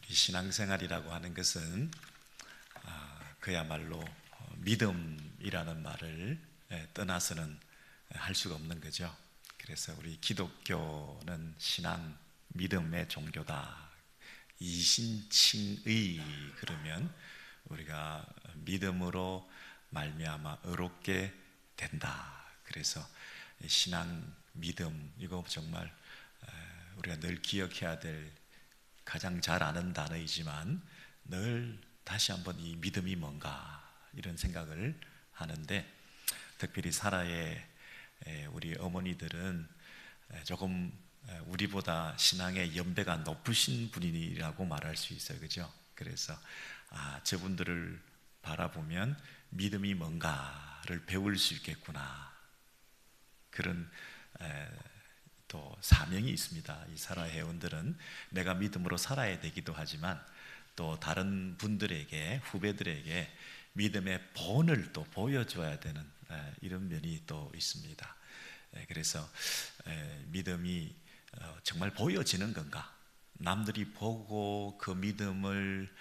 이 신앙생활이라고 하는 것은 그야말로 믿음이라는 말을 떠나서는 할 수가 없는 거죠. 그래서 우리 기독교는 신앙, 믿음의 종교다. 이신칭의, 그러면 우리가 믿음으로 말미암아 의롭게 된다. 그래서 신앙, 믿음, 이거 정말 우리가 늘 기억해야 될 가장 잘 아는 단어이지만 늘 다시 한번 이 믿음이 뭔가 이런 생각을 하는데, 특별히 사라의 우리 어머니들은 조금 우리보다 신앙의 연배가 높으신 분이라고 말할 수 있어요. 그죠? 그래서 저분들을 바라보면 믿음이 뭔가를 배울 수 있겠구나, 그런 또 사명이 있습니다. 이 사라 회원들은 내가 믿음으로 살아야 되기도 하지만 또 다른 분들에게, 후배들에게 믿음의 본을 또 보여줘야 되는 이런 면이 또 있습니다. 그래서 믿음이 정말 보여지는 건가? 남들이 보고 그 믿음을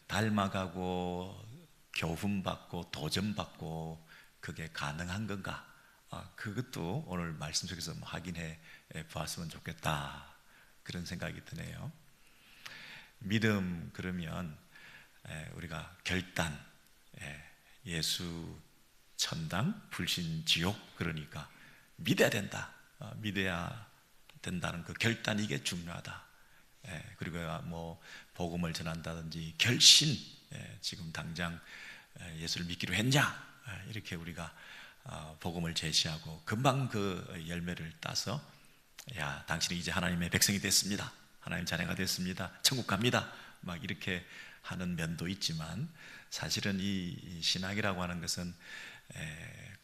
닮아가고 교훈받고 도전받고 그게 가능한 건가? 그것도 오늘 말씀 속에서 확인해 보았으면 좋겠다, 그런 생각이 드네요. 믿음 그러면 우리가 결단, 예수 천당, 불신 지옥, 그러니까 믿어야 된다, 믿어야 된다는 그 결단, 이게 중요하다. 그리고 뭐 복음을 전한다든지 결심, 지금 당장 예수를 믿기로 했냐, 이렇게 우리가 복음을 제시하고 금방 그 열매를 따서 야, 당신이 이제 하나님의 백성이 됐습니다, 하나님 자녀가 됐습니다, 천국 갑니다, 막 이렇게 하는 면도 있지만, 사실은 이 신학이라고 하는 것은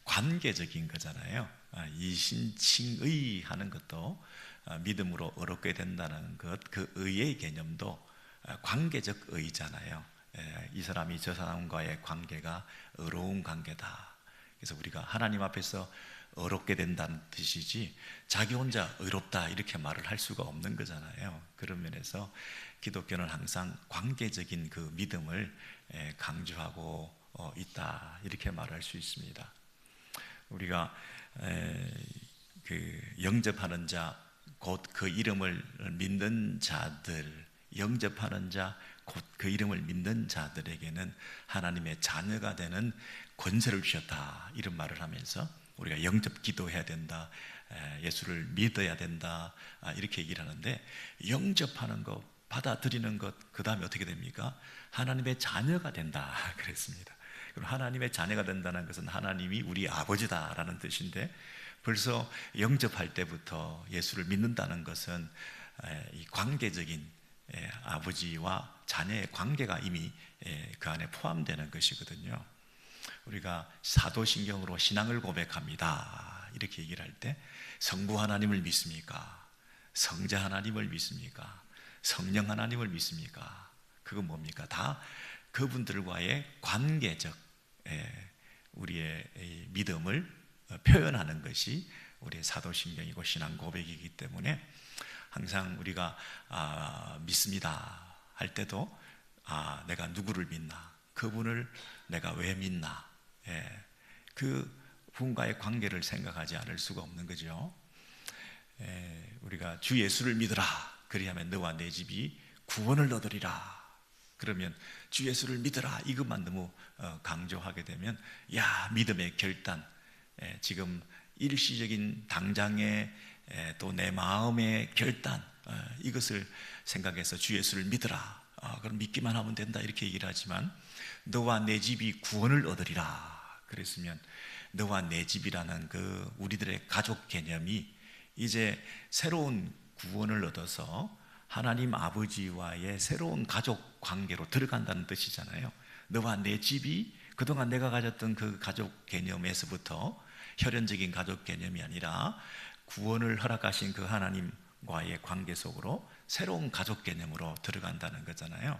관계적인 거잖아요. 이신칭의 하는 것도 믿음으로 의롭게 된다는 것, 그 의의 개념도 관계적 의잖아요. 이 사람이 저 사람과의 관계가 의로운 관계다. 그래서 우리가 하나님 앞에서 의롭게 된다는 뜻이지 자기 혼자 의롭다 이렇게 말을 할 수가 없는 거잖아요. 그런 면에서 기독교는 항상 관계적인 그 믿음을 강조하고 있다, 이렇게 말할 수 있습니다. 우리가 그 영접하는 자, 곧 그 이름을 믿는 자들, 영접하는 자, 곧 그 이름을 믿는 자들에게는 하나님의 자녀가 되는 권세를 주셨다, 이런 말을 하면서 우리가 영접 기도해야 된다, 예수를 믿어야 된다, 이렇게 얘기를 하는데, 영접하는 것, 받아들이는 것, 그 다음에 어떻게 됩니까? 하나님의 자녀가 된다 그랬습니다. 그럼 하나님의 자녀가 된다는 것은 하나님이 우리 아버지다라는 뜻인데, 벌써 영접할 때부터 예수를 믿는다는 것은 이 관계적인 아버지와 자녀의 관계가 이미 그 안에 포함되는 것이거든요. 우리가 사도신경으로 신앙을 고백합니다, 이렇게 얘기를 할 때 성부 하나님을 믿습니까? 성자 하나님을 믿습니까? 성령 하나님을 믿습니까? 그건 뭡니까? 다 그분들과의 관계적 우리의 믿음을 표현하는 것이 우리의 사도신경이고 신앙 고백이기 때문에, 항상 우리가 믿습니다 할 때도 내가 누구를 믿나, 그분을 내가 왜 믿나, 그 분과의 관계를 생각하지 않을 수가 없는 거죠. 우리가 주 예수를 믿으라, 그리하면 너와 내 집이 구원을 얻으리라. 그러면 주 예수를 믿으라, 이것만 너무 강조하게 되면, 야, 믿음의 결단, 지금 일시적인 당장의 또 내 마음의 결단, 이것을 생각해서 주 예수를 믿으라, 그럼 믿기만 하면 된다, 이렇게 얘기를 하지만, 너와 내 집이 구원을 얻으리라 그랬으면, 너와 내 집이라는 그 우리들의 가족 개념이 이제 새로운 구원을 얻어서 하나님 아버지와의 새로운 가족 관계로 들어간다는 뜻이잖아요. 너와 내 집이 그동안 내가 가졌던 그 가족 개념에서부터 혈연적인 가족 개념이 아니라 구원을 허락하신 그 하나님과의 관계 속으로 새로운 가족 개념으로 들어간다는 거잖아요.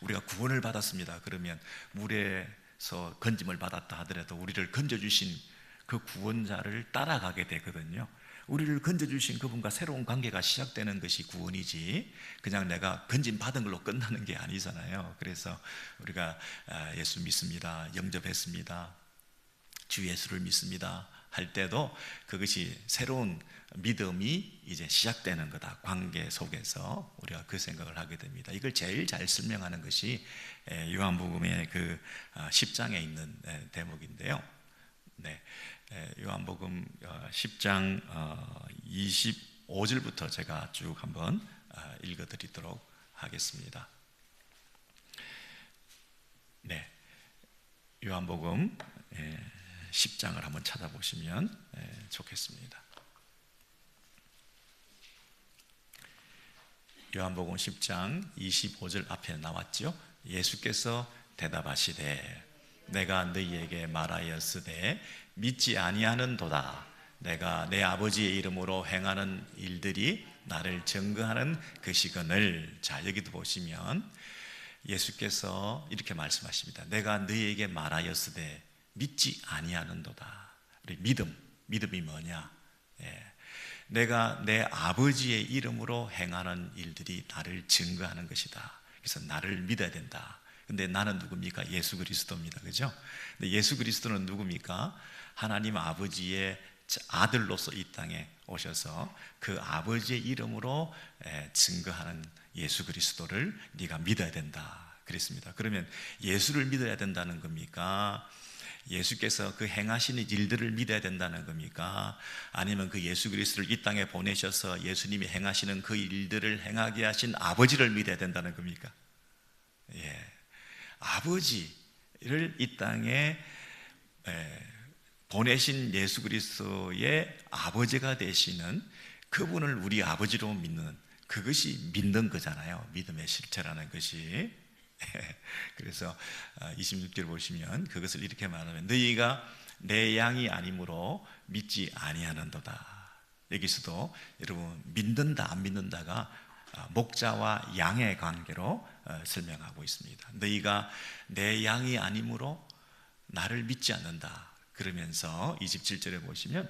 우리가 구원을 받았습니다. 그러면 물에서 건짐을 받았다 하더라도 우리를 건져주신 그 구원자를 따라가게 되거든요. 우리를 건져주신 그분과 새로운 관계가 시작되는 것이 구원이지, 그냥 내가 건진 받은 걸로 끝나는 게 아니잖아요. 그래서 우리가 예수 믿습니다, 영접했습니다, 주 예수를 믿습니다 할 때도 그것이 새로운 믿음이 이제 시작되는 거다. 관계 속에서 우리가 그 생각을 하게 됩니다. 이걸 제일 잘 설명하는 것이 요한복음의 그 10장에 있는 대목인데요. 네, 요한복음 10장 25절부터 제가 쭉 한번 읽어드리도록 하겠습니다. 네, 요한복음 10장을 한번 찾아보시면 좋겠습니다. 요한복음 10장 25절 앞에 나왔죠. 예수께서 대답하시되 내가 너희에게 말하였으되 믿지 아니하는도다. 내가 내 아버지의 이름으로 행하는 일들이 나를 증거하는 것이거늘. 자, 여기도 보시면 예수께서 이렇게 말씀하십니다. 내가 너희에게 말하였으되 믿지 아니하는도다. 우리 믿음이 뭐냐? 내가 내 아버지의 이름으로 행하는 일들이 나를 증거하는 것이다. 그래서 나를 믿어야 된다. 근데 나는 누굽니까? 예수 그리스도입니다. 그죠? 근데 예수 그리스도는 누굽니까? 하나님 아버지의 아들로서 이 땅에 오셔서 그 아버지의 이름으로 증거하는 예수 그리스도를 네가 믿어야 된다 그랬습니다. 그러면 예수를 믿어야 된다는 겁니까? 예수께서 그 행하시는 일들을 믿어야 된다는 겁니까? 아니면 그 예수 그리스도를 이 땅에 보내셔서 예수님이 행하시는 그 일들을 행하게 하신 아버지를 믿어야 된다는 겁니까? 아버지를 이 땅에 보내신 예수 그리스도의 아버지가 되시는 그분을 우리 아버지로 믿는, 그것이 믿는 거잖아요. 믿음의 실체라는 것이. 그래서 26절 보시면 그것을 이렇게 말하면 너희가 내 양이 아니므로 믿지 아니하는도다. 여기서도 여러분 믿는다 안 믿는다가 목자와 양의 관계로 설명하고 있습니다. 너희가 내 양이 아니므로 나를 믿지 않는다. 그러면서 27절에 보시면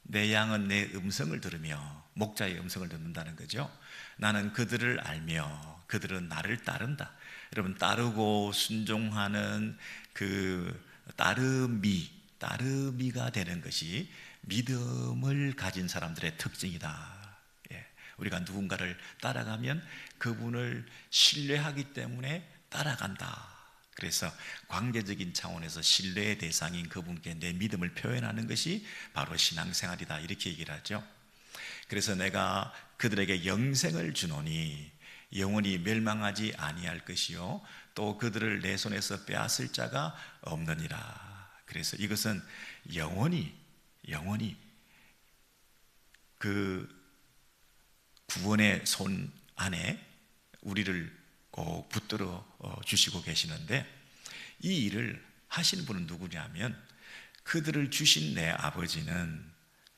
내 양은 내 음성을 들으며, 목자의 음성을 듣는다는 거죠. 나는 그들을 알며 그들은 나를 따른다. 여러분, 따르고 순종하는 그 따르미가 되는 것이 믿음을 가진 사람들의 특징이다. 우리가 누군가를 따라가면 그분을 신뢰하기 때문에 따라간다. 그래서 관계적인 차원에서 신뢰의 대상인 그분께 내 믿음을 표현하는 것이 바로 신앙생활이다, 이렇게 얘기를 하죠. 그래서 내가 그들에게 영생을 주노니 영원히 멸망하지 아니할 것이요 또 그들을 내 손에서 빼앗을 자가 없느니라. 그래서 이것은 영원히 그 구원의 손 안에 우리를 꼭 붙들어 주시고 계시는데, 이 일을 하시는 분은 누구냐면 그들을 주신 내 아버지는,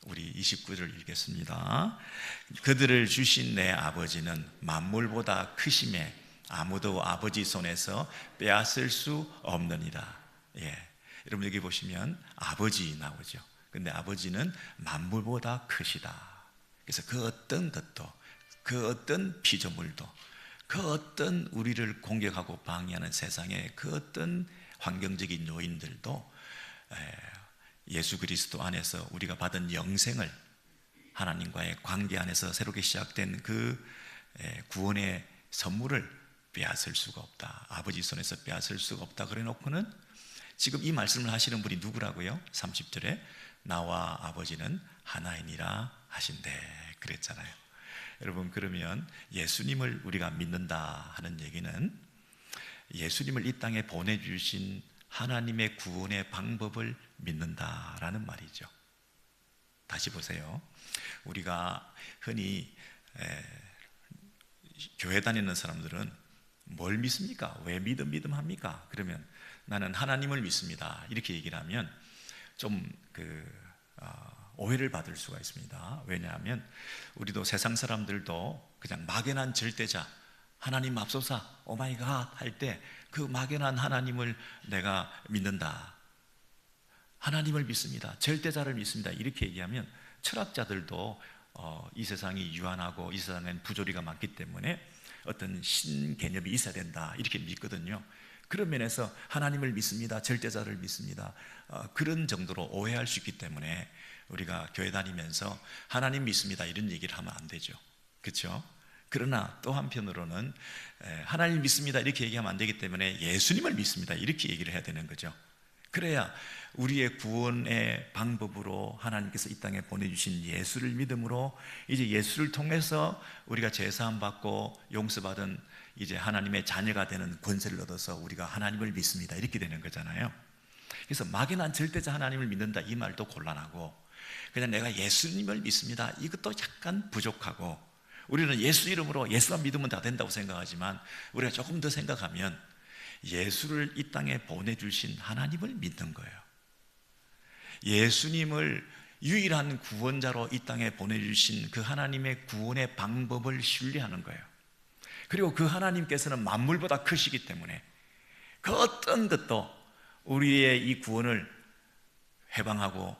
우리 29절을 읽겠습니다. 그들을 주신 내 아버지는 만물보다 크심에 아무도 아버지 손에서 빼앗을 수 없느니라. 여러분, 여기 보시면 아버지 나오죠. 근데 아버지는 만물보다 크시다. 그래서 그 어떤 것도, 그 어떤 피조물도, 그 어떤 우리를 공격하고 방해하는 세상의 그 어떤 환경적인 요인들도 예수 그리스도 안에서 우리가 받은 영생을, 하나님과의 관계 안에서 새롭게 시작된 그 구원의 선물을 빼앗을 수가 없다. 아버지 손에서 빼앗을 수가 없다. 그래 놓고는 지금 이 말씀을 하시는 분이 누구라고요? 30절에 나와 아버지는 하나이니라 하신대 그랬잖아요. 여러분, 그러면 예수님을 우리가 믿는다 하는 얘기는 예수님을 이 땅에 보내주신 하나님의 구원의 방법을 믿는다라는 말이죠. 다시 보세요. 우리가 흔히 교회 다니는 사람들은 뭘 믿습니까? 왜 믿음 합니까? 그러면 나는 하나님을 믿습니다, 이렇게 얘기를 하면 좀 오해를 받을 수가 있습니다. 왜냐하면 우리도 세상 사람들도 그냥 막연한 절대자, 하나님 맙소사, 오마이갓 할 때 그 막연한 하나님을 내가 믿는다, 하나님을 믿습니다, 절대자를 믿습니다, 이렇게 얘기하면 철학자들도 이 세상이 유한하고 이 세상엔 부조리가 많기 때문에 어떤 신개념이 있어야 된다 이렇게 믿거든요. 그런 면에서 하나님을 믿습니다, 절대자를 믿습니다, 그런 정도로 오해할 수 있기 때문에 우리가 교회 다니면서 하나님 믿습니다 이런 얘기를 하면 안 되죠. 그렇죠? 그러나 또 한편으로는 하나님 믿습니다 이렇게 얘기하면 안 되기 때문에 예수님을 믿습니다 이렇게 얘기를 해야 되는 거죠. 그래야 우리의 구원의 방법으로 하나님께서 이 땅에 보내주신 예수를 믿음으로 이제 예수를 통해서 우리가 제사함 받고 용서받은 이제 하나님의 자녀가 되는 권세를 얻어서 우리가 하나님을 믿습니다 이렇게 되는 거잖아요. 그래서 막연한 절대자 하나님을 믿는다 이 말도 곤란하고, 그냥 내가 예수님을 믿습니다 이것도 약간 부족하고, 우리는 예수 이름으로 예수만 믿으면 다 된다고 생각하지만 우리가 조금 더 생각하면 예수를 이 땅에 보내주신 하나님을 믿는 거예요. 예수님을 유일한 구원자로 이 땅에 보내주신 그 하나님의 구원의 방법을 신뢰하는 거예요. 그리고 그 하나님께서는 만물보다 크시기 때문에 그 어떤 것도 우리의 이 구원을 해방하고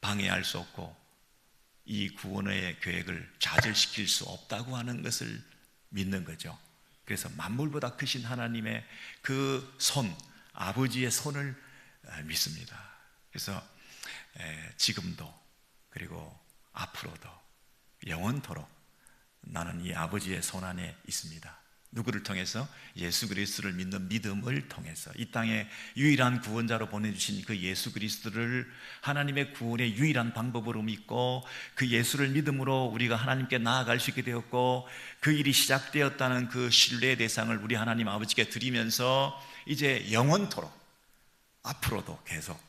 방해할 수 없고 이 구원의 계획을 좌절시킬 수 없다고 하는 것을 믿는 거죠. 그래서 만물보다 크신 하나님의 그 손, 아버지의 손을 믿습니다. 그래서 지금도 그리고 앞으로도 영원토록 나는 이 아버지의 손 안에 있습니다. 누구를 통해서? 예수 그리스도를 믿는 믿음을 통해서 이 땅에 유일한 구원자로 보내주신 그 예수 그리스도를 하나님의 구원의 유일한 방법으로 믿고 그 예수를 믿음으로 우리가 하나님께 나아갈 수 있게 되었고, 그 일이 시작되었다는 그 신뢰의 대상을 우리 하나님 아버지께 드리면서 이제 영원토록 앞으로도 계속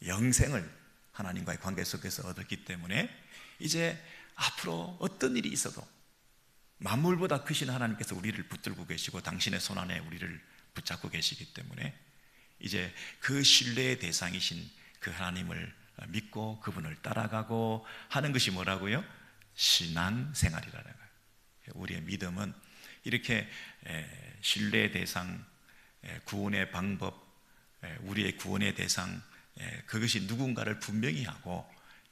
영생을 하나님과의 관계 속에서 얻었기 때문에 이제 앞으로 어떤 일이 있어도 만물보다 크신 하나님께서 우리를 붙들고 계시고 당신의 손 안에 우리를 붙잡고 계시기 때문에 이제 그 신뢰의 대상이신 그 하나님을 믿고 그분을 따라가고 하는 것이 뭐라고요? 신앙생활이라는 거예요. 우리의 믿음은 이렇게 신뢰의 대상, 구원의 방법, 우리의 구원의 대상, 그것이 누군가를 분명히 하고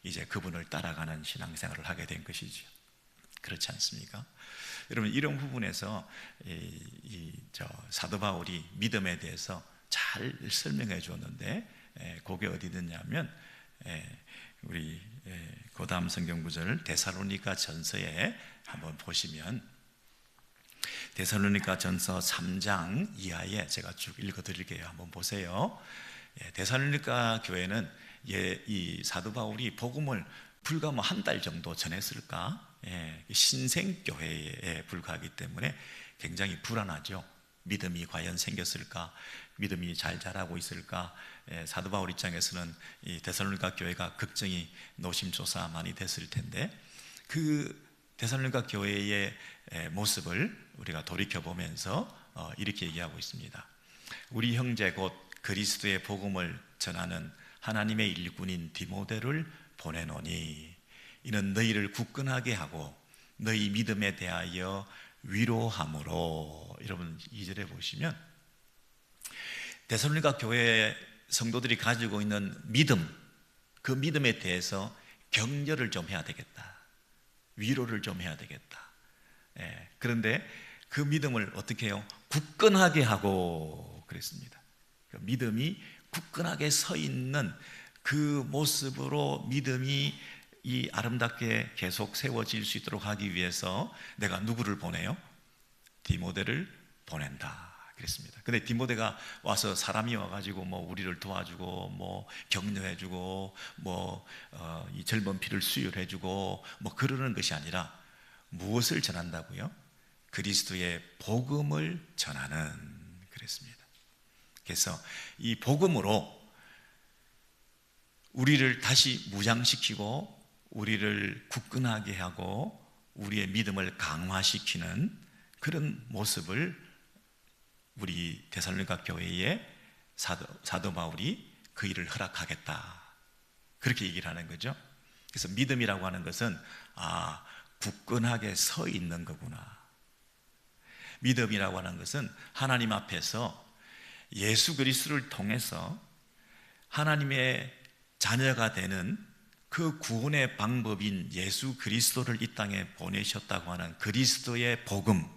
이제 그분을 따라가는 신앙생활을 하게 된 것이죠. 그렇지 않습니까? 여러분, 이런 부분에서 사도 바울이 믿음에 대해서 잘 설명해 주었는데 그게 어디 있느냐면 우리 그 다음 성경 구절을 데살로니가 전서에 한번 보시면, 데살로니가 전서 3장 이하에 제가 쭉 읽어 드릴게요. 한번 보세요. 데살로니가 교회는 이 사도 바울이 복음을 불과 한 달 정도 전했을까? 신생교회에 불과하기 때문에 굉장히 불안하죠. 믿음이 과연 생겼을까? 믿음이 잘 자라고 있을까? 사도 바울 입장에서는 이 데살로니가 교회가 걱정이 노심초사 많이 됐을 텐데, 그 데살로니가 교회의 모습을 우리가 돌이켜보면서 이렇게 얘기하고 있습니다. 우리 형제 곧 그리스도의 복음을 전하는 하나님의 일꾼인 디모데를 보내노니 이는 너희를 굳건하게 하고 너희 믿음에 대하여 위로함으로. 여러분 2절에 보시면 데살로니가 교회 성도들이 가지고 있는 믿음, 그 믿음에 대해서 격려를 좀 해야 되겠다, 위로를 좀 해야 되겠다. 그런데 그 믿음을 어떻게 해요? 굳건하게 하고 그랬습니다. 그 믿음이 굳건하게 서 있는 그 모습으로 믿음이 이 아름답게 계속 세워질 수 있도록 하기 위해서 내가 누구를 보내요? 디모데를 보낸다 그랬습니다. 근데 디모데가 와서 사람이 와가지고 뭐 우리를 도와주고 뭐 격려해주고 뭐 이 젊은 피를 수혈해주고 뭐 그러는 것이 아니라 무엇을 전한다고요? 그리스도의 복음을 전하는 그랬습니다. 그래서 이 복음으로 우리를 다시 무장시키고 우리를 굳건하게 하고 우리의 믿음을 강화시키는 그런 모습을 우리 데살로니가 교회에 사도 바울이 그 일을 허락하겠다, 그렇게 얘기를 하는 거죠. 그래서 믿음이라고 하는 것은 굳건하게 서 있는 거구나. 믿음이라고 하는 것은 하나님 앞에서 예수 그리스도를 통해서 하나님의 자녀가 되는 그 구원의 방법인 예수 그리스도를 이 땅에 보내셨다고 하는 그리스도의 복음,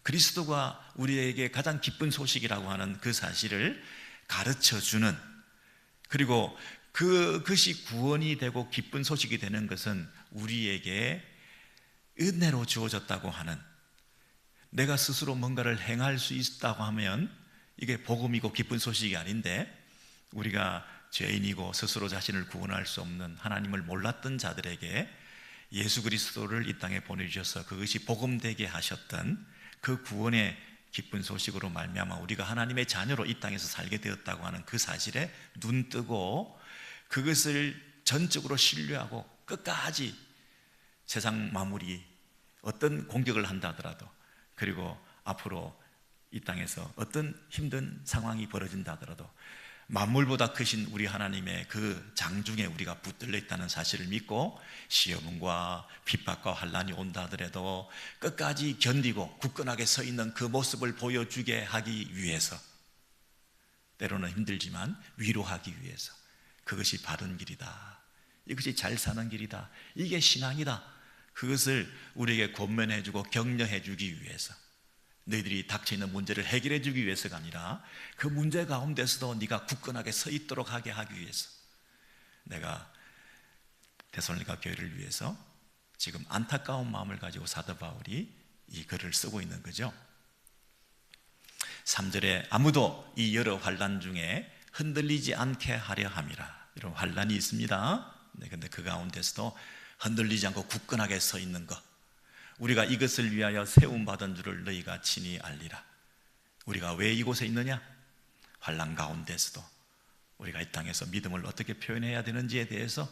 그리스도가 우리에게 가장 기쁜 소식이라고 하는 그 사실을 가르쳐주는, 그리고 그것이 구원이 되고 기쁜 소식이 되는 것은 우리에게 은혜로 주어졌다고 하는, 내가 스스로 뭔가를 행할 수 있다고 하면 이게 복음이고 기쁜 소식이 아닌데, 우리가 죄인이고 스스로 자신을 구원할 수 없는 하나님을 몰랐던 자들에게 예수 그리스도를 이 땅에 보내주셔서 그것이 복음되게 하셨던 그 구원의 기쁜 소식으로 말미암아 우리가 하나님의 자녀로 이 땅에서 살게 되었다고 하는 그 사실에 눈뜨고 그것을 전적으로 신뢰하고 끝까지 세상 만물이 어떤 공격을 한다 하더라도, 그리고 앞으로 이 땅에서 어떤 힘든 상황이 벌어진다 하더라도 만물보다 크신 우리 하나님의 그 장중에 우리가 붙들려 있다는 사실을 믿고 시험과 핍박과 환난이 온다 하더라도 끝까지 견디고 굳건하게 서 있는 그 모습을 보여주게 하기 위해서, 때로는 힘들지만 위로하기 위해서, 그것이 바른 길이다, 이것이 잘 사는 길이다, 이게 신앙이다, 그것을 우리에게 권면해주고 격려해주기 위해서, 너희들이 닥쳐있는 문제를 해결해주기 위해서가 아니라 그 문제 가운데서도 네가 굳건하게 서 있도록 하게 하기 위해서, 내가 데살로니가 교회를 위해서 지금 안타까운 마음을 가지고 사도 바울이 이 글을 쓰고 있는 거죠. 3절에 아무도 이 여러 환난 중에 흔들리지 않게 하려 함이라. 이런 환난이 있습니다. 그런데 그 가운데서도 흔들리지 않고 굳건하게 서 있는 것, 우리가 이것을 위하여 세움받은 줄을 너희가 친히 알리라. 우리가 왜 이곳에 있느냐? 환난 가운데서도 우리가 이 땅에서 믿음을 어떻게 표현해야 되는지에 대해서,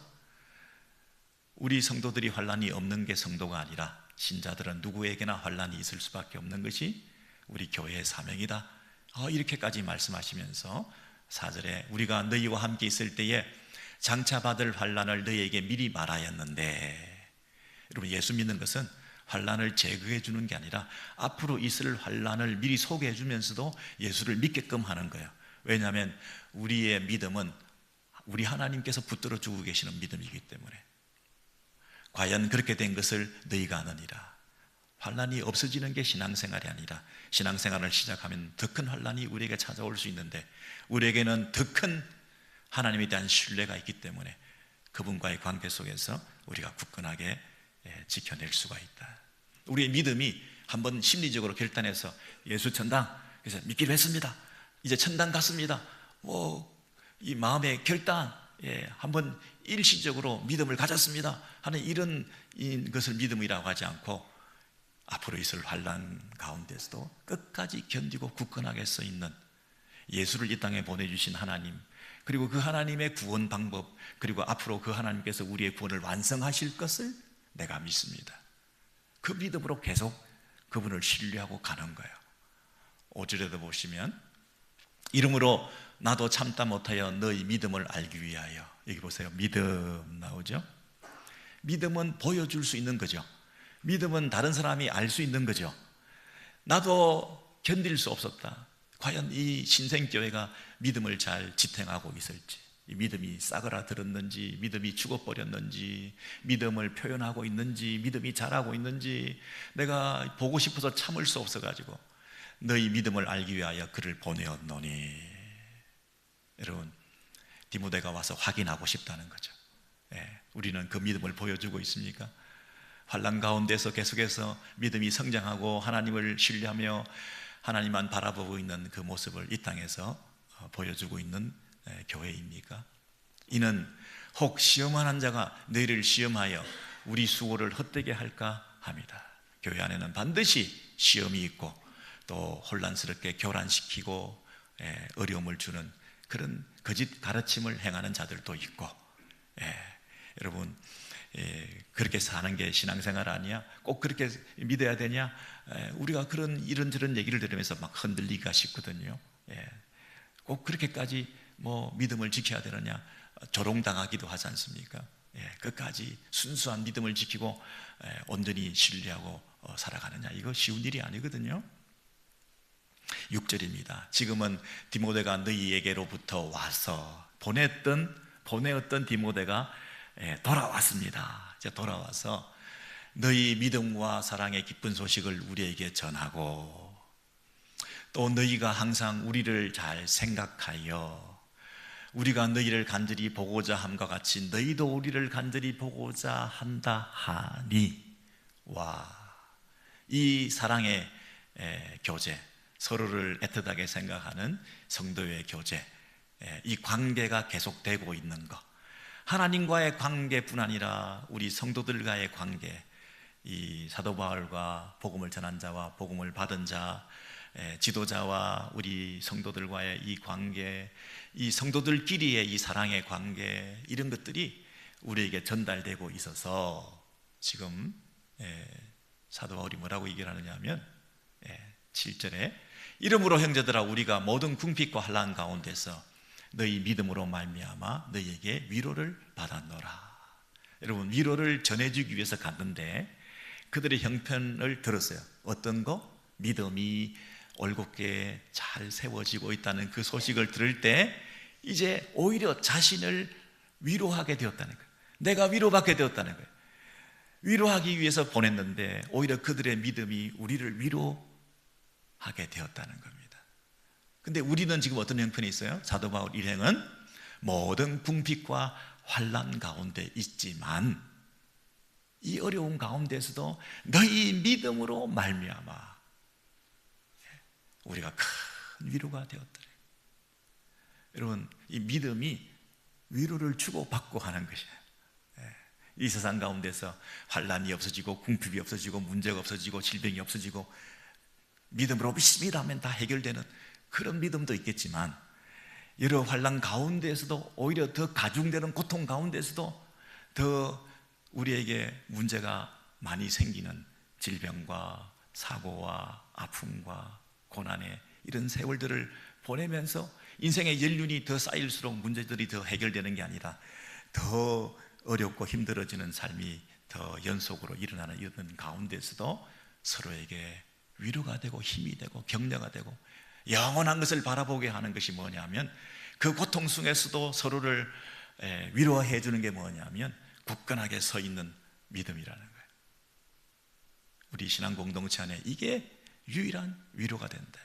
우리 성도들이 환난이 없는 게 성도가 아니라 신자들은 누구에게나 환난이 있을 수밖에 없는 것이 우리 교회의 사명이다, 이렇게까지 말씀하시면서 4절에 우리가 너희와 함께 있을 때에 장차 받을 환난을 너희에게 미리 말하였는데, 여러분, 예수 믿는 것은 환난을 제거해 주는 게 아니라 앞으로 있을 환난을 미리 소개해 주면서도 예수를 믿게끔 하는 거예요. 왜냐하면 우리의 믿음은 우리 하나님께서 붙들어 주고 계시는 믿음이기 때문에, 과연 그렇게 된 것을 너희가 아느니라. 환난이 없어지는 게 신앙생활이 아니라 신앙생활을 시작하면 더 큰 환난이 우리에게 찾아올 수 있는데, 우리에게는 더 큰 하나님에 대한 신뢰가 있기 때문에 그분과의 관계 속에서 우리가 굳건하게 지켜낼 수가 있다. 우리의 믿음이 한번 심리적으로 결단해서 예수 천당, 그래서 믿기로 했습니다, 이제 천당 갔습니다, 이 마음의 결단, 한번 일시적으로 믿음을 가졌습니다 하는 이런 것을 믿음이라고 하지 않고, 앞으로 있을 환난 가운데서도 끝까지 견디고 굳건하게 서 있는 예수를 이 땅에 보내주신 하나님, 그리고 그 하나님의 구원 방법, 그리고 앞으로 그 하나님께서 우리의 구원을 완성하실 것을 내가 믿습니다. 그 믿음으로 계속 그분을 신뢰하고 가는 거예요. 5절에도 보시면 이러므로 나도 참다 못하여 너희 믿음을 알기 위하여, 여기 보세요, 믿음 나오죠? 믿음은 보여줄 수 있는 거죠. 믿음은 다른 사람이 알 수 있는 거죠. 나도 견딜 수 없었다, 과연 이 신생교회가 믿음을 잘 지탱하고 있을지, 이 믿음이 싸그라들었는지, 믿음이 죽어버렸는지, 믿음을 표현하고 있는지, 믿음이 자라고 있는지 내가 보고 싶어서 참을 수 없어가지고 너희 믿음을 알기 위하여 그를 보내었노니. 여러분, 디모데가 와서 확인하고 싶다는 거죠. 우리는 그 믿음을 보여주고 있습니까? 환난 가운데서 계속해서 믿음이 성장하고 하나님을 신뢰하며 하나님만 바라보고 있는 그 모습을 이 땅에서 보여주고 있는 교회입니까? 이는 혹 시험하는 자가 너희를 시험하여 우리 수고를 헛되게 할까 합니다. 교회 안에는 반드시 시험이 있고 또 혼란스럽게 교란시키고 어려움을 주는 그런 거짓 가르침을 행하는 자들도 있고, 여러분, 그렇게 사는 게 신앙생활 아니야? 꼭 그렇게 믿어야 되냐? 우리가 그런 이런저런 얘기를 들으면서 막 흔들리기가 쉽거든요. 꼭 그렇게까지 믿음을 지켜야 되느냐? 조롱당하기도 하지 않습니까? 끝까지 순수한 믿음을 지키고 온전히 신뢰하고 살아가느냐? 이거 쉬운 일이 아니거든요. 6절입니다. 지금은 디모데가 너희에게로부터 와서 보내었던 디모데가 돌아왔습니다. 이제 돌아와서 너희 믿음과 사랑의 기쁜 소식을 우리에게 전하고, 또 너희가 항상 우리를 잘 생각하여 우리가 너희를 간절히 보고자 함과 같이 너희도 우리를 간절히 보고자 한다 하니, 이 사랑의 교제, 서로를 애틋하게 생각하는 성도의 교제, 이 관계가 계속되고 있는 것, 하나님과의 관계뿐 아니라 우리 성도들과의 관계, 이 사도 바울과 복음을 전한 자와 복음을 받은 자, 지도자와 우리 성도들과의 이 관계, 이 성도들끼리의 이 사랑의 관계, 이런 것들이 우리에게 전달되고 있어서 지금 사도 바울이 뭐라고 얘기를 하느냐 하면 7절에 이러므로 형제들아 우리가 모든 궁핍과 환난 가운데서 너희 믿음으로 말미암아 너희에게 위로를 받았노라. 여러분, 위로를 전해주기 위해서 갔는데 그들의 형편을 들었어요. 어떤 거? 믿음이 올곧게 잘 세워지고 있다는 그 소식을 들을 때 이제 오히려 자신을 위로하게 되었다는 거예요. 내가 위로받게 되었다는 거예요. 위로하기 위해서 보냈는데 오히려 그들의 믿음이 우리를 위로하게 되었다는 겁니다. 근데 우리는 지금 어떤 형편이 있어요? 사도 바울 일행은 모든 궁핍과 환난 가운데 있지만 이 어려운 가운데서도 너희 믿음으로 말미암아 우리가 큰 위로가 되었더래. 여러분, 이 믿음이 위로를 주고받고 하는 것이에요. 이 세상 가운데서 환난이 없어지고 궁핍이 없어지고 문제가 없어지고 질병이 없어지고 믿음으로 믿습니다 하면 다 해결되는 그런 믿음도 있겠지만, 여러 환난 가운데에서도 오히려 더 가중되는 고통 가운데서도 더 우리에게 문제가 많이 생기는 질병과 사고와 아픔과 고난의 이런 세월들을 보내면서 인생의 연륜이 더 쌓일수록 문제들이 더 해결되는 게 아니라 더 어렵고 힘들어지는 삶이 더 연속으로 일어나는 이런 가운데서도 서로에게 위로가 되고 힘이 되고 격려가 되고 영원한 것을 바라보게 하는 것이 뭐냐면, 그 고통 속에서도 서로를 위로해 주는 게 뭐냐면 굳건하게 서 있는 믿음이라는 거예요. 우리 신앙 공동체 안에 이게 유일한 위로가 된다.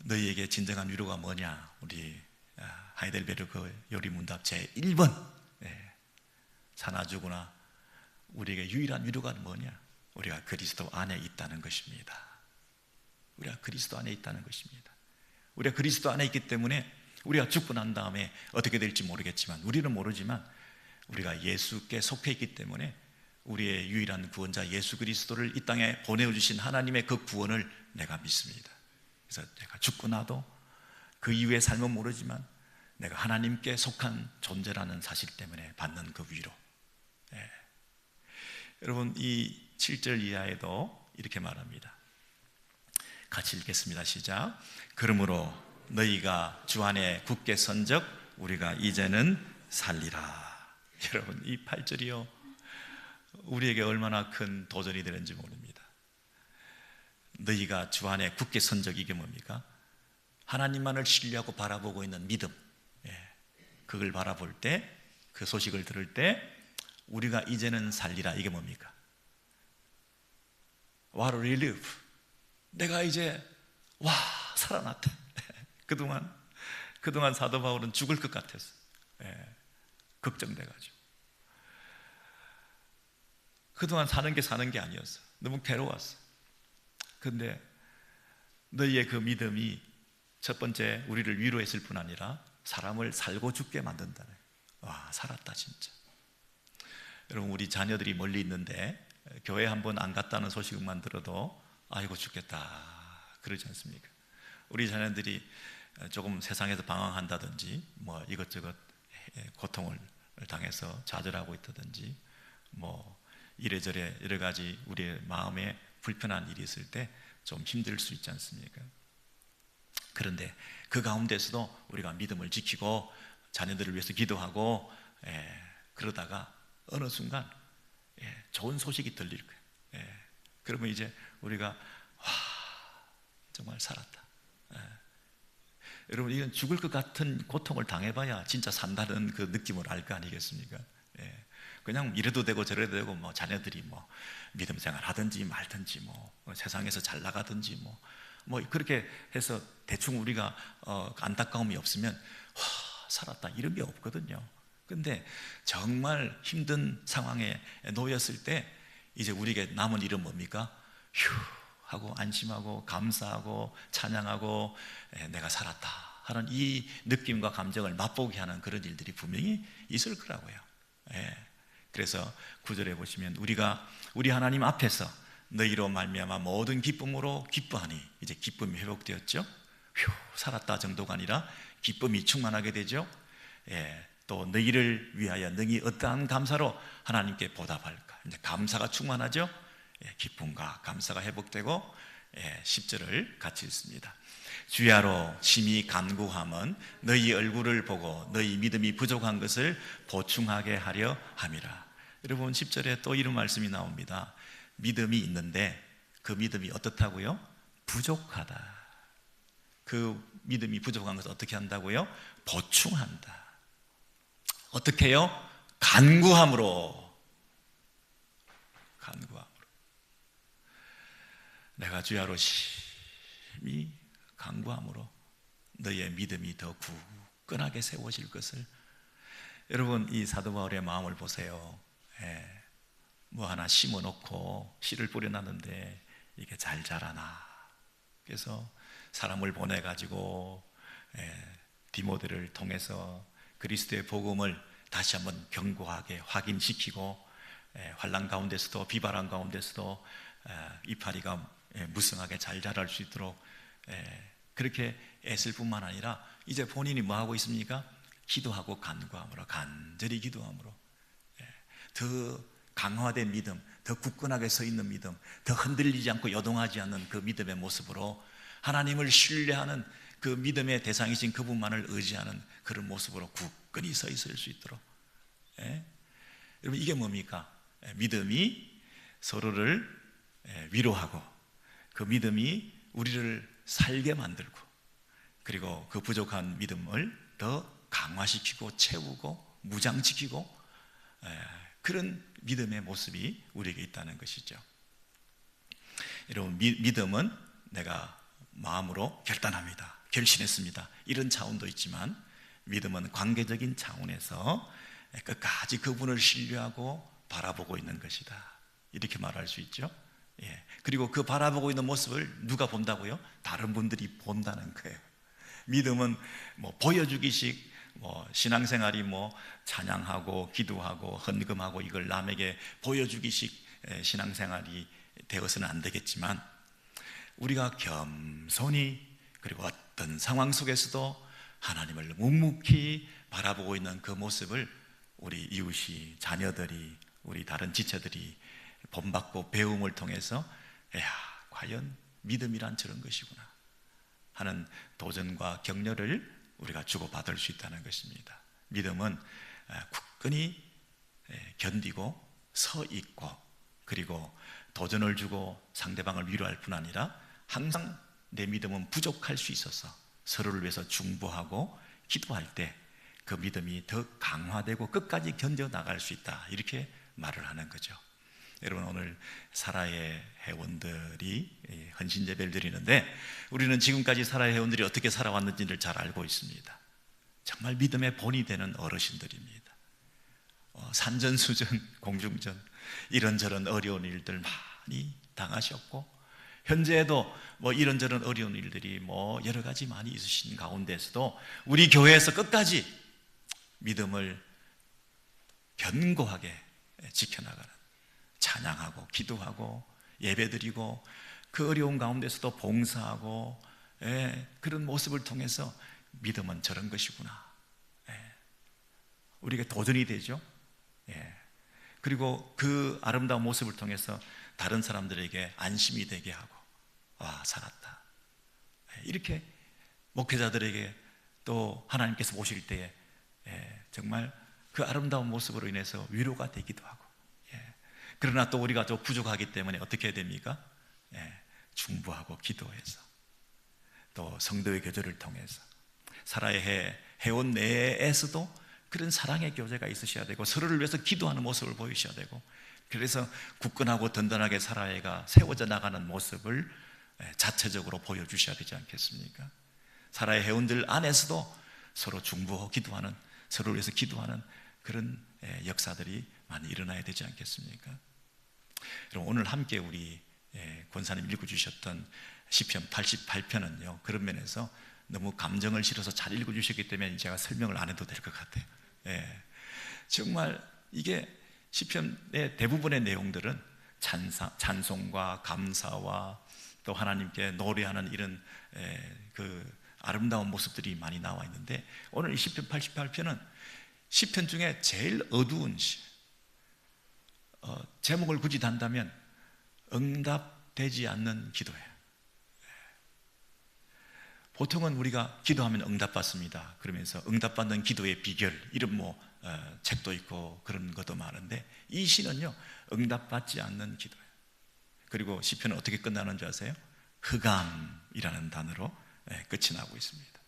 너희에게 진정한 위로가 뭐냐? 우리 하이델베르그 요리문답 제1번 사나주구나. 우리에게 유일한 위로가 뭐냐? 우리가 그리스도 안에 있다는 것입니다. 우리가 그리스도 안에 있다는 것입니다. 우리가 그리스도 안에 있기 때문에 우리가 죽고 난 다음에 어떻게 될지 모르겠지만, 우리는 모르지만 우리가 예수께 속해 있기 때문에 우리의 유일한 구원자 예수 그리스도를 이 땅에 보내주신 하나님의 그 구원을 내가 믿습니다. 그래서 내가 죽고 나도 그 이후의 삶은 모르지만 내가 하나님께 속한 존재라는 사실 때문에 받는 그 위로. 여러분, 이 7절 이하에도 이렇게 말합니다. 같이 읽겠습니다. 시작. 그러므로 너희가 주 안에 굳게 선적 우리가 이제는 살리라. 여러분, 이 8절이요 우리에게 얼마나 큰 도전이 되는지 모릅니다. 너희가 주 안에 굳게 선적, 이게 뭡니까? 하나님만을 신뢰하고 바라보고 있는 믿음, 그걸 바라볼 때, 그 소식을 들을 때 우리가 이제는 살리라, 이게 뭡니까? What a relief. 내가 이제 살아났다. 그동안 사도 바울은 죽을 것 같았어. 걱정돼가지고 그동안 사는 게 아니었어. 너무 괴로웠어. 근데 너희의 그 믿음이 첫 번째 우리를 위로했을 뿐 아니라 사람을 살고 죽게 만든다네. 살았다 진짜. 여러분, 우리 자녀들이 멀리 있는데 교회 한번 안 갔다는 소식만 들어도 아이고 죽겠다 그러지 않습니까? 우리 자녀들이 조금 세상에서 방황한다든지 뭐 이것저것 고통을 당해서 좌절하고 있다든지 뭐 이래저래 여러 가지 우리의 마음에 불편한 일이 있을 때 좀 힘들 수 있지 않습니까? 그런데 그 가운데서도 우리가 믿음을 지키고 자녀들을 위해서 기도하고 그러다가 어느 순간 좋은 소식이 들릴 거예요. 그러면 이제 우리가 정말 살았다. 여러분, 이건 죽을 것 같은 고통을 당해봐야 진짜 산다는 그 느낌을 알 거 아니겠습니까? 예. 그냥 이래도 되고 저래도 되고, 뭐 자녀들이 뭐 믿음 생활 하든지 말든지, 뭐 세상에서 잘 나가든지, 뭐 그렇게 해서 대충 우리가 안타까움이 없으면 와, 살았다 이런 게 없거든요. 근데 정말 힘든 상황에 놓였을 때 이제 우리에게 남은 일은 뭡니까? 휴 하고 안심하고 감사하고 찬양하고, 내가 살았다 하는 이 느낌과 감정을 맛보게 하는 그런 일들이 분명히 있을 거라고요. 그래서 9절에 보시면 우리 하나님 앞에서 너희로 말미암아 모든 기쁨으로 기뻐하니, 이제 기쁨이 회복되었죠. 휴 살았다 정도가 아니라 기쁨이 충만하게 되죠. 또 너희를 위하여 너희 어떠한 감사로 하나님께 보답할까, 이제 감사가 충만하죠. 기쁨과 감사가 회복되고, 10절을 같이 읽습니다. 주야로 심히 간구함은 너희 얼굴을 보고 너희 믿음이 부족한 것을 보충하게 하려 함이라. 여러분, 10절에 또 이런 말씀이 나옵니다. 믿음이 있는데 그 믿음이 어떻다고요? 부족하다. 그 믿음이 부족한 것을 어떻게 한다고요? 보충한다. 어떻게 해요? 간구함으로. 내가 주야로 심히 간구함으로 너희의 믿음이 더 굳건하게 세워질 것을. 여러분, 이 사도 바울의 마음을 보세요. 뭐 하나 심어놓고 씨를 뿌려놨는데 이게 잘 자라나. 그래서 사람을 보내가지고 디모데를 통해서 그리스도의 복음을 다시 한번 견고하게 확인시키고, 환난 가운데서도 비바람 가운데서도 이파리가 무성하게 잘 자랄 수 있도록 그렇게 애쓸 뿐만 아니라 이제 본인이 뭐 하고 있습니까? 기도하고 간구함으로, 간절히 기도함으로 더 강화된 믿음, 더 굳건하게 서 있는 믿음, 더 흔들리지 않고 요동하지 않는 그 믿음의 모습으로, 하나님을 신뢰하는 그 믿음의 대상이신 그분만을 의지하는 그런 모습으로 굳건히 서 있을 수 있도록. 여러분, 이게 뭡니까? 믿음이 서로를 위로하고, 그 믿음이 우리를 살게 만들고, 그리고 그 부족한 믿음을 더 강화시키고 채우고 무장시키고, 그런 믿음의 모습이 우리에게 있다는 것이죠. 여러분, 믿음은 내가 마음으로 결단합니다, 결심했습니다, 이런 차원도 있지만, 믿음은 관계적인 차원에서 끝까지 그분을 신뢰하고 바라보고 있는 것이다, 이렇게 말할 수 있죠. 그리고 그 바라보고 있는 모습을 누가 본다고요? 다른 분들이 본다는 거예요. 믿음은 뭐 보여주기식, 뭐 신앙생활이 뭐 찬양하고 기도하고 헌금하고 이걸 남에게 보여주기식 신앙생활이 되어서는 안 되겠지만, 우리가 겸손히, 그리고 어떤 상황 속에서도 하나님을 묵묵히 바라보고 있는 그 모습을 우리 이웃이, 자녀들이, 우리 다른 지체들이 본받고 배움을 통해서, 야, 과연 믿음이란 저런 것이구나 하는 도전과 격려를 우리가 주고받을 수 있다는 것입니다. 믿음은 굳건히 견디고 서 있고, 그리고 도전을 주고 상대방을 위로할 뿐 아니라 항상 내 믿음은 부족할 수 있어서 서로를 위해서 중보하고 기도할 때 그 믿음이 더 강화되고 끝까지 견뎌나갈 수 있다, 이렇게 말을 하는 거죠. 여러분, 오늘 사라의 회원들이 헌신 예배를 드리는데, 우리는 지금까지 사라의 회원들이 어떻게 살아왔는지를 잘 알고 있습니다. 정말 믿음의 본이 되는 어르신들입니다. 산전수전, 공중전, 이런저런 어려운 일들 많이 당하셨고, 현재에도 뭐 이런저런 어려운 일들이 뭐 여러 가지 많이 있으신 가운데서도 우리 교회에서 끝까지 믿음을 견고하게 지켜나가는, 찬양하고 기도하고 예배드리고 그 어려운 가운데서도 봉사하고, 그런 모습을 통해서 믿음은 저런 것이구나, 우리에게 도전이 되죠. 그리고 그 아름다운 모습을 통해서 다른 사람들에게 안심이 되게 하고, 와, 살았다, 이렇게 목회자들에게 또 하나님께서 보실 때에 정말 그 아름다운 모습으로 인해서 위로가 되기도 하고, 그러나 또 우리가 또 부족하기 때문에 어떻게 해야 됩니까? 중보하고 기도해서, 또 성도의 교제를 통해서 사라의 회원 내에서도 그런 사랑의 교제가 있으셔야 되고 서로를 위해서 기도하는 모습을 보이셔야 되고, 그래서 굳건하고 든든하게 사라가 세워져 나가는 모습을 자체적으로 보여주셔야 되지 않겠습니까? 사라의 회원들 안에서도 서로 중보하고 기도하는, 서로를 위해서 기도하는 그런 역사들이 많이 일어나야 되지 않겠습니까? 그럼 오늘 함께 우리 권사님 읽어주셨던 시편 88편은요, 그런 면에서 너무 감정을 실어서 잘 읽어주셨기 때문에 제가 설명을 안 해도 될 것 같아요. 정말 이게 시편의 대부분의 내용들은 찬송과 감사와 또 하나님께 노래하는 이런 그 아름다운 모습들이 많이 나와 있는데, 오늘 이 시편 88편은 시편 중에 제일 어두운 시, 제목을 굳이 단다면 응답되지 않는 기도예요. 보통은 우리가 기도하면 응답받습니다 그러면서 응답받는 기도의 비결, 이런 책도 있고 그런 것도 많은데, 이 시는요 응답받지 않는 기도예요. 그리고 시편은 어떻게 끝나는 줄 아세요? 흑암이라는 단어로 끝이 나고 있습니다.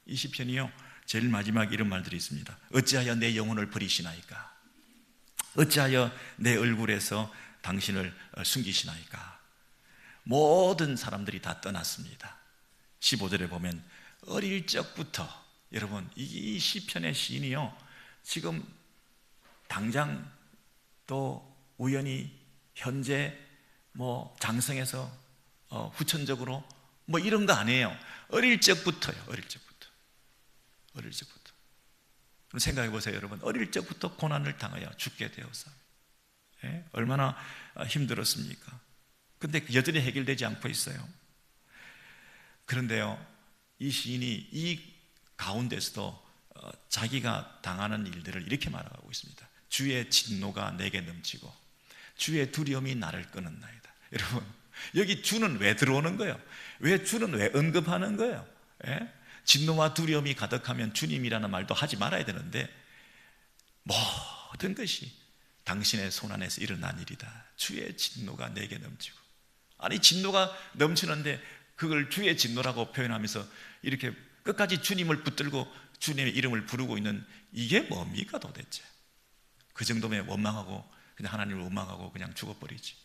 이 시편이요 제일 마지막에 이런 말들이 있습니다. 어찌하여 내 영혼을 버리시나이까? 어찌하여 내 얼굴에서 당신을 숨기시나이까? 모든 사람들이 다 떠났습니다. 15절에 보면 어릴 적부터, 여러분 이 시편의 시인이요 지금 당장 또 우연히 현재 장성해서 후천적으로 이런 거 아니에요. 어릴 적부터요. 어릴 적부터. 그럼 생각해 보세요, 여러분. 어릴 적부터 고난을 당하여 죽게 되어서 얼마나 힘들었습니까? 근데 여전히 해결되지 않고 있어요. 그런데요, 이 시인이 이 가운데서도 자기가 당하는 일들을 이렇게 말하고 있습니다. 주의 진노가 내게 넘치고 주의 두려움이 나를 끄는나이다. 여러분, 여기 주는 왜 들어오는 거예요? 주는 왜 언급하는 거예요? 진노와 두려움이 가득하면 주님이라는 말도 하지 말아야 되는데, 모든 것이 당신의 손안에서 일어난 일이다. 주의 진노가 내게 넘치고. 아니, 진노가 넘치는데 그걸 주의 진노라고 표현하면서 이렇게 끝까지 주님을 붙들고 주님의 이름을 부르고 있는, 이게 뭡니까 도대체? 그 정도면 원망하고, 그냥 하나님을 원망하고 그냥 죽어버리지.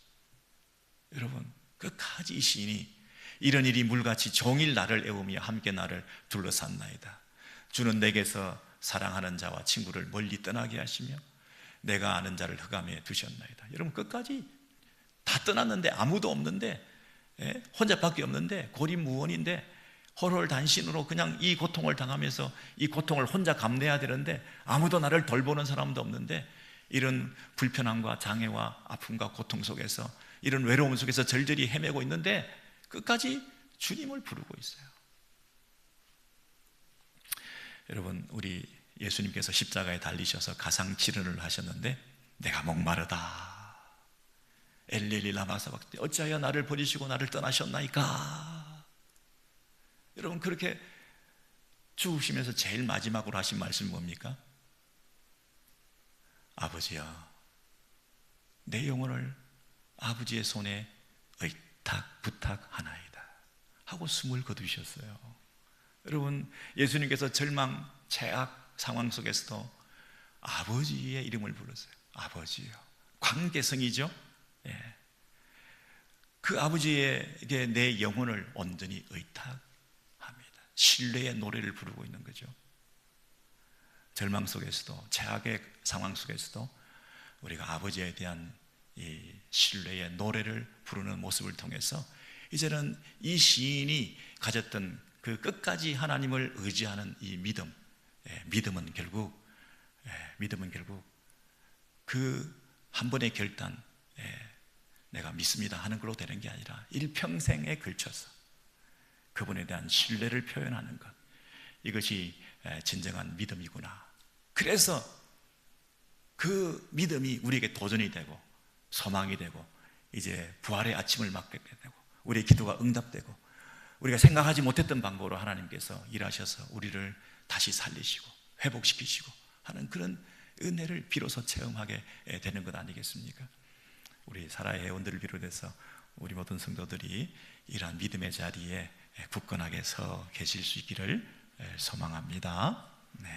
여러분, 끝까지 이 시인이 이런 일이 물같이 종일 나를 애우며 함께 나를 둘러쌌나이다. 주는 내게서 사랑하는 자와 친구를 멀리 떠나게 하시며 내가 아는 자를 흑암에 두셨나이다. 여러분, 끝까지 다 떠났는데 아무도 없는데, 혼자밖에 없는데, 고립무원인데 홀홀단신으로 그냥 이 고통을 당하면서 이 고통을 혼자 감내해야 되는데 아무도 나를 돌보는 사람도 없는데, 이런 불편함과 장애와 아픔과 고통 속에서, 이런 외로움 속에서 절절히 헤매고 있는데 끝까지 주님을 부르고 있어요. 여러분, 우리 예수님께서 십자가에 달리셔서 가상치료를 하셨는데, 내가 목마르다, 엘리엘리 라마 사박다니, 어찌하여 나를 버리시고 나를 떠나셨나이까? 여러분, 그렇게 죽으시면서 제일 마지막으로 하신 말씀이 뭡니까? 아버지여, 내 영혼을 아버지의 손에 의탁 부탁하나이다 하고 숨을 거두셨어요. 여러분, 예수님께서 절망, 최악 상황 속에서도 아버지의 이름을 불렀어요. 아버지요. 관계성이죠. 그 아버지에게 내 영혼을 온전히 의탁합니다. 신뢰의 노래를 부르고 있는 거죠. 절망 속에서도, 최악의 상황 속에서도 우리가 아버지에 대한 이 신뢰의 노래를 부르는 모습을 통해서, 이제는 이 시인이 가졌던 그 끝까지 하나님을 의지하는 이 믿음은 결국 그 한 번의 결단, 내가 믿습니다 하는 걸로 되는 게 아니라 일평생에 걸쳐서 그분에 대한 신뢰를 표현하는 것, 이것이 진정한 믿음이구나. 그래서 그 믿음이 우리에게 도전이 되고 소망이 되고, 이제 부활의 아침을 맞게 되고, 우리의 기도가 응답되고, 우리가 생각하지 못했던 방법으로 하나님께서 일하셔서 우리를 다시 살리시고 회복시키시고 하는 그런 은혜를 비로소 체험하게 되는 것 아니겠습니까? 우리 사라의 회원들을 비롯해서 우리 모든 성도들이 이러한 믿음의 자리에 굳건하게 서 계실 수 있기를 소망합니다. 네.